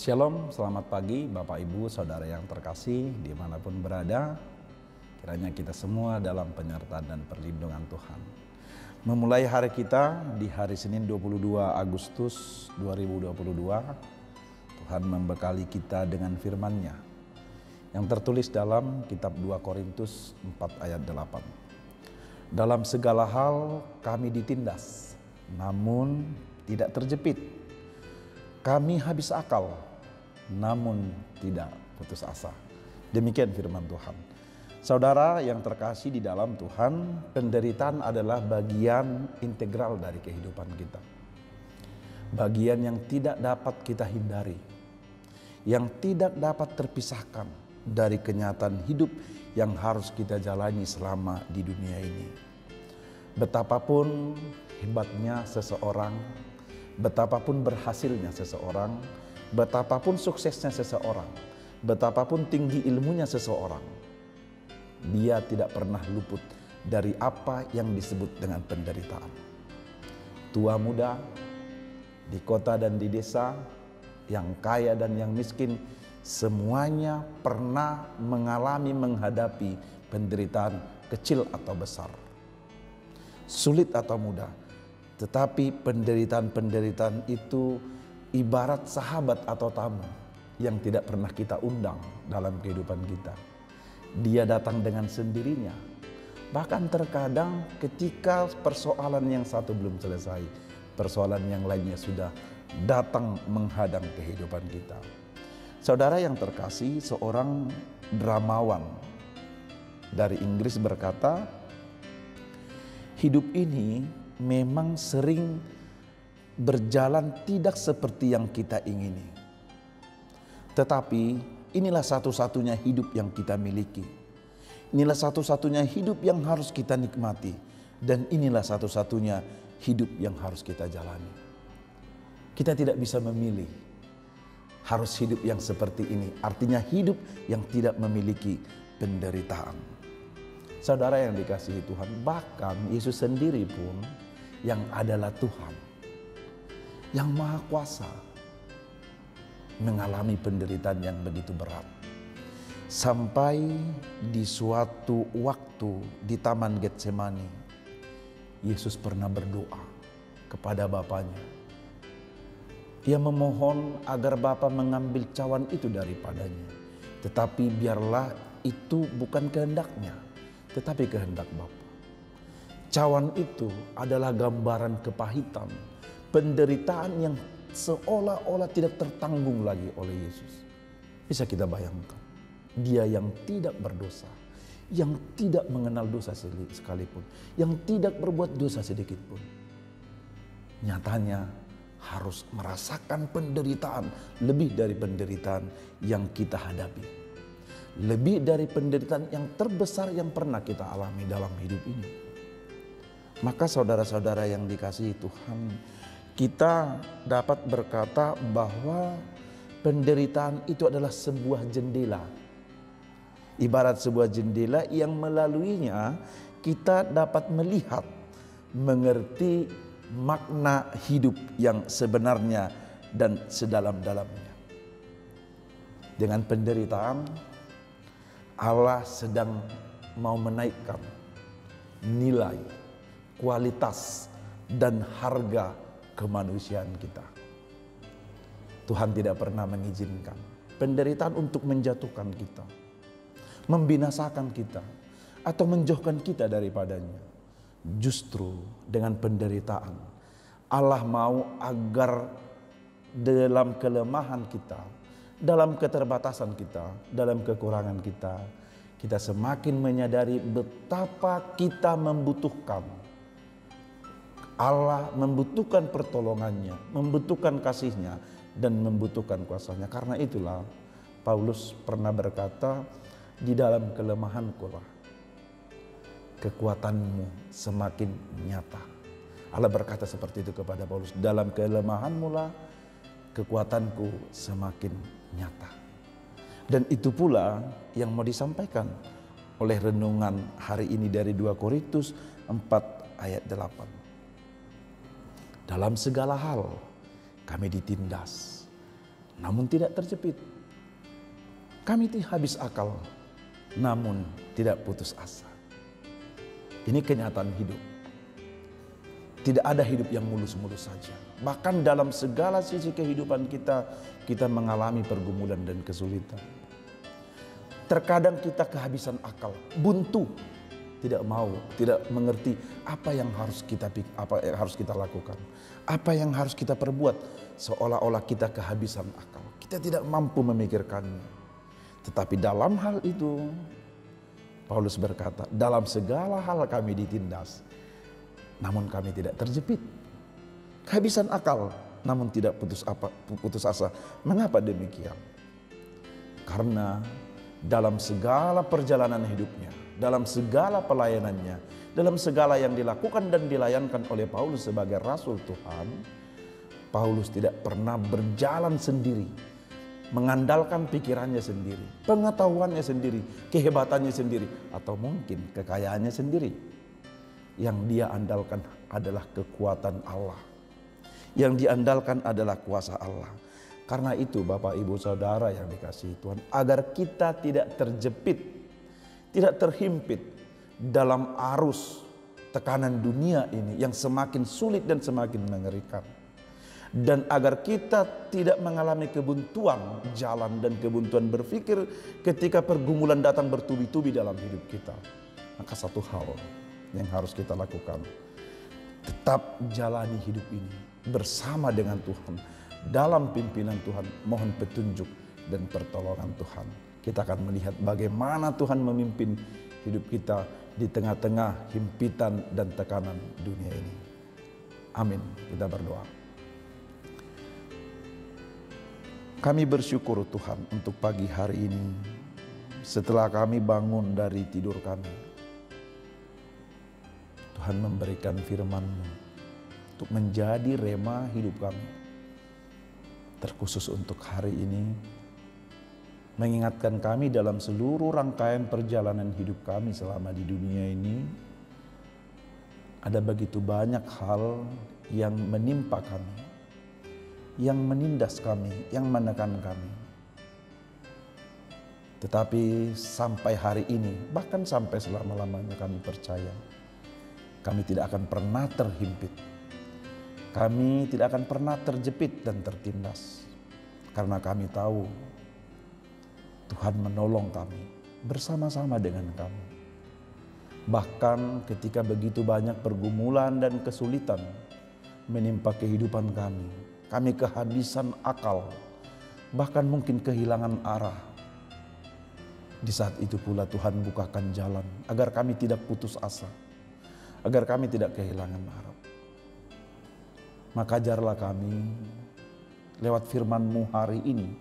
Shalom, selamat pagi Bapak Ibu Saudara yang terkasih dimanapun berada. Kiranya kita semua dalam penyertaan dan perlindungan Tuhan. Memulai hari kita di hari Senin 22 Agustus 2022, Tuhan membekali kita dengan firman-Nya yang tertulis dalam kitab 2 Korintus 4 ayat 8. Dalam segala hal kami ditindas, namun tidak terjepit. Kami habis akal, namun tidak putus asa. Demikian firman Tuhan. Saudara yang terkasih di dalam Tuhan, penderitaan adalah bagian integral dari kehidupan kita. Bagian yang tidak dapat kita hindari, yang tidak dapat terpisahkan dari kenyataan hidup yang harus kita jalani selama di dunia ini. Betapapun hebatnya seseorang, betapapun berhasilnya seseorang, betapapun suksesnya seseorang, betapapun tinggi ilmunya seseorang, dia tidak pernah luput dari apa yang disebut dengan penderitaan. Tua muda, di kota dan di desa, yang kaya dan yang miskin, semuanya pernah menghadapi penderitaan kecil atau besar, sulit atau mudah. Tetapi penderitaan-penderitaan itu ibarat sahabat atau tamu yang tidak pernah kita undang dalam kehidupan kita. Dia datang dengan sendirinya. Bahkan terkadang ketika persoalan yang satu belum selesai, persoalan yang lainnya sudah datang menghadang kehidupan kita. Saudara yang terkasih, seorang dramawan dari Inggris berkata, hidup ini memang sering berjalan tidak seperti yang kita ingini. Tetapi inilah satu-satunya hidup yang kita miliki. Inilah satu-satunya hidup yang harus kita nikmati. Dan inilah satu-satunya hidup yang harus kita jalani. Kita tidak bisa memilih harus hidup yang seperti ini. Artinya hidup yang tidak memiliki penderitaan. Saudara yang dikasihi Tuhan, bahkan Yesus sendiri pun yang adalah Tuhan, yang Maha Kuasa, mengalami penderitaan yang begitu berat. Sampai di suatu waktu di Taman Getsemani, Yesus pernah berdoa kepada Bapanya. Ia memohon agar Bapa mengambil cawan itu daripadanya. Tetapi biarlah itu bukan kehendaknya, tetapi kehendak Bapa. Cawan itu adalah gambaran kepahitan, penderitaan yang seolah-olah tidak tertanggung lagi oleh Yesus. Bisa kita bayangkan, dia yang tidak berdosa, yang tidak mengenal dosa sekalipun, yang tidak berbuat dosa sedikit pun, nyatanya harus merasakan penderitaan lebih dari penderitaan yang kita hadapi, lebih dari penderitaan yang terbesar yang pernah kita alami dalam hidup ini. Maka saudara-saudara yang dikasihi Tuhan, kita dapat berkata bahwa penderitaan itu adalah sebuah jendela. Ibarat sebuah jendela yang melaluinya kita dapat melihat, mengerti makna hidup yang sebenarnya dan sedalam-dalamnya. Dengan penderitaan, Allah sedang mau menaikkan nilai, kualitas, dan harga kemanusiaan kita. Tuhan tidak pernah mengizinkan penderitaan untuk menjatuhkan kita, membinasakan kita, atau menjauhkan kita daripadanya. Justru dengan penderitaan, Allah mau agar dalam kelemahan kita, dalam keterbatasan kita, dalam kekurangan kita, kita semakin menyadari betapa kita membutuhkan Allah, membutuhkan pertolongannya, membutuhkan kasihnya, dan membutuhkan kuasanya. Karena itulah Paulus pernah berkata, di dalam kelemahanku lah kekuatanmu semakin nyata. Allah berkata seperti itu kepada Paulus, dalam kelemahanmu lah kekuatanku semakin nyata. Dan itu pula yang mau disampaikan oleh renungan hari ini dari 2 Korintus 4 ayat 8. Dalam segala hal kami ditindas, namun tidak terjepit. Kami habis akal, namun tidak putus asa. Ini kenyataan hidup. Tidak ada hidup yang mulus-mulus saja. Bahkan dalam segala sisi kehidupan kita, kita mengalami pergumulan dan kesulitan. Terkadang kita kehabisan akal, buntu, tidak mengerti apa yang harus kita lakukan, apa yang harus kita perbuat, seolah-olah kita kehabisan akal. Kita tidak mampu memikirkannya. Tetapi dalam hal itu, Paulus berkata, dalam segala hal kami ditindas, namun kami tidak terjepit. Kehabisan akal, namun tidak putus asa. Mengapa demikian? Karena dalam segala perjalanan hidupnya, dalam segala pelayanannya, dalam segala yang dilakukan dan dilayankan oleh Paulus sebagai Rasul Tuhan, Paulus tidak pernah berjalan sendiri, mengandalkan pikirannya sendiri, pengetahuannya sendiri, kehebatannya sendiri, atau mungkin kekayaannya sendiri. Yang dia andalkan adalah kekuatan Allah. Yang diandalkan adalah kuasa Allah. Karena itu Bapak Ibu Saudara yang dikasihi Tuhan, agar kita tidak terjepit, tidak terhimpit dalam arus tekanan dunia ini yang semakin sulit dan semakin mengerikan. Dan agar kita tidak mengalami kebuntuan jalan dan kebuntuan berpikir ketika pergumulan datang bertubi-tubi dalam hidup kita. Maka satu hal yang harus kita lakukan, tetap jalani hidup ini bersama dengan Tuhan, dalam pimpinan Tuhan, mohon petunjuk dan pertolongan Tuhan. Kita akan melihat bagaimana Tuhan memimpin hidup kita di tengah-tengah himpitan dan tekanan dunia ini. Amin. Kita berdoa. Kami bersyukur Tuhan untuk pagi hari ini, setelah kami bangun dari tidur kami, Tuhan memberikan firman-Mu untuk menjadi rema hidup kami. Terkhusus untuk hari ini, mengingatkan kami dalam seluruh rangkaian perjalanan hidup kami selama di dunia ini, ada begitu banyak hal yang menimpa kami, yang menindas kami, yang menekan kami. Tetapi sampai hari ini, bahkan sampai selama-lamanya kami percaya, kami tidak akan pernah terhimpit. Kami tidak akan pernah terjepit dan tertindas. Karena kami tahu Tuhan menolong kami bersama-sama dengan kami. Bahkan ketika begitu banyak pergumulan dan kesulitan menimpa kehidupan kami, kami kehabisan akal, bahkan mungkin kehilangan arah. Di saat itu pula Tuhan bukakan jalan agar kami tidak putus asa, agar kami tidak kehilangan harap. Maka ajarlah kami lewat firman-Mu hari ini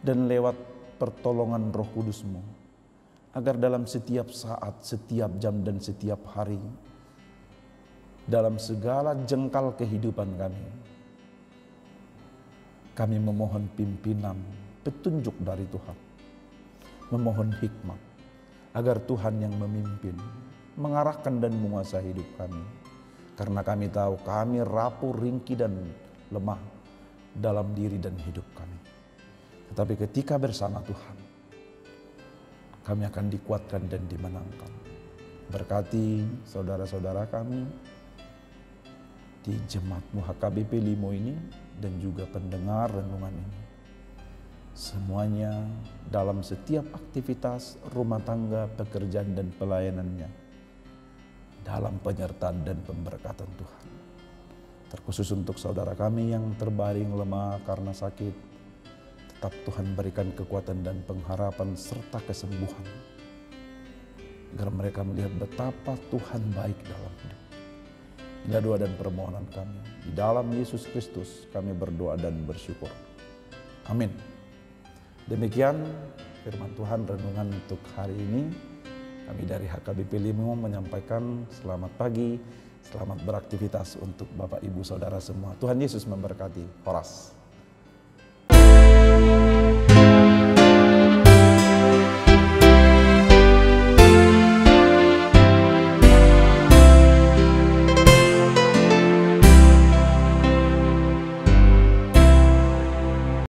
dan lewat pertolongan Roh Kudus-Mu, agar dalam setiap saat, setiap jam dan setiap hari, dalam segala jengkal kehidupan kami memohon pimpinan, petunjuk dari Tuhan. Memohon hikmat, agar Tuhan yang memimpin, mengarahkan dan menguasai hidup kami. Karena kami tahu kami rapuh, ringkih dan lemah dalam diri dan hidup kami. Tetapi ketika bersama Tuhan, kami akan dikuatkan dan dimenangkan. Berkati saudara-saudara kami di Jemaat HKBP Limo ini dan juga pendengar renungan ini. Semuanya dalam setiap aktivitas rumah tangga, pekerjaan dan pelayanannya, dalam penyertaan dan pemberkatan Tuhan. Terkhusus untuk saudara kami yang terbaring lemah karena sakit, tetap Tuhan berikan kekuatan dan pengharapan serta kesembuhan, agar mereka melihat betapa Tuhan baik dalam hidup. Inilah doa dan permohonan kami. Di dalam Yesus Kristus kami berdoa dan bersyukur. Amin. Demikian firman Tuhan renungan untuk hari ini. Kami dari HKBP Limo menyampaikan selamat pagi, selamat beraktivitas untuk Bapak Ibu Saudara semua. Tuhan Yesus memberkati. Horas.